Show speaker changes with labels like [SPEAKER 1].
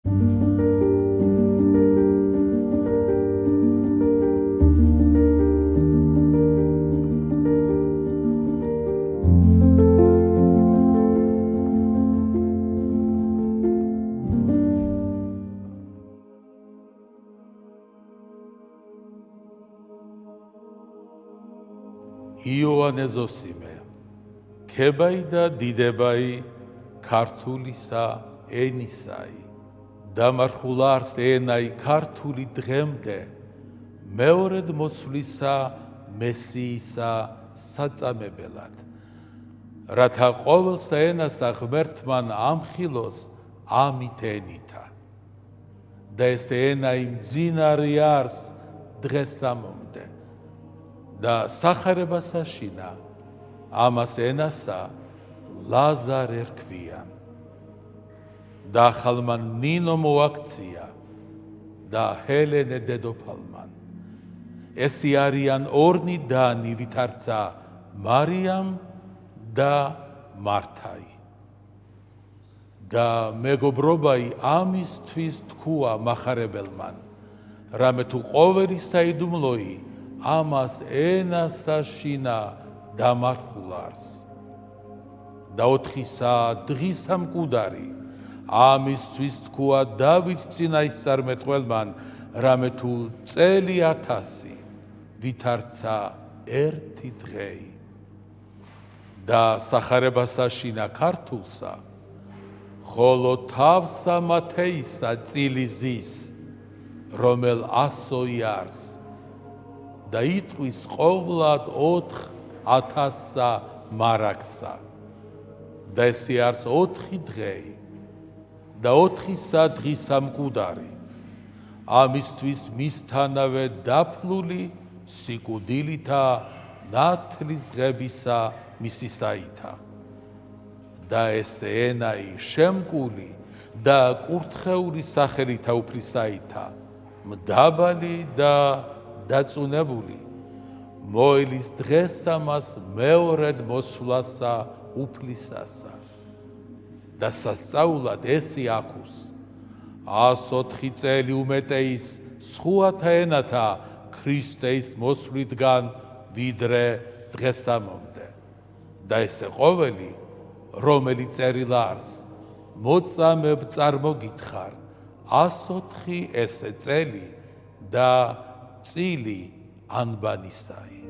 [SPEAKER 1] იოანე ზოსიმე, ქებაი და დიდებაი, ქართულისა ენისაი, დამარხულ არს ენაი ქართული დღემდე, მეორედ მოსვლისა მესიისა საწამებელად, რათა ყოველსა ენასა ღმერთმან ამხილოს ამით ენითა, და ეს ენაი მძინარი არს დღესამომდე, და სახარებასაშინა ამას ენასა ლაზარე რქვიან. და ახალმან ნინო მოაქცია და ჰელენე დედოფალმან. ესი არიან ორნი დანი ვითარცა მარიამ და მართაი. და მეგობრობაი ამისთვის თქვა მახარებელმან, რამე თუ ყოველი საიდუმლოი ამას ენასაშინა დამარხულარს. და 4 დღისა მკვდარი ამისთვის თქვა დავით წინაისწარმეტყველმან, რამე თუ წელი 1000 ვითარცა ერთი დღეი. და სახარებასაშინა ქართულსა, ხოლო თავსა მათეისა წილი ზის, რომელ 100 არს, და იტყვის ყოვლად 4000 მარაგსა. და ესი არს 4 დღეი და 4 დღისა მკვდარი, ამისთვის მისთანავე დაფლული სიკვდილითა ნათლის ღებისა მისისაითა. და ეს ენაი შემკული და კურთხეული სახელითა უფლისაითა, მდაბალი და დაწუნებული, მოელის დღესა მას მეორედ მოსვლასა უფლისასა. და სასწაულად ესი აქუს 104 წელი უმეტეის სხვათა ენათა ქრისტეს მოსვლიდან ვიდრე დღესამომდე. და ესე ყოველი, რომელიც წერილ არს, მოწამებ წარმოგითხარ 104 ესე წელი და წილი ანბანისაი.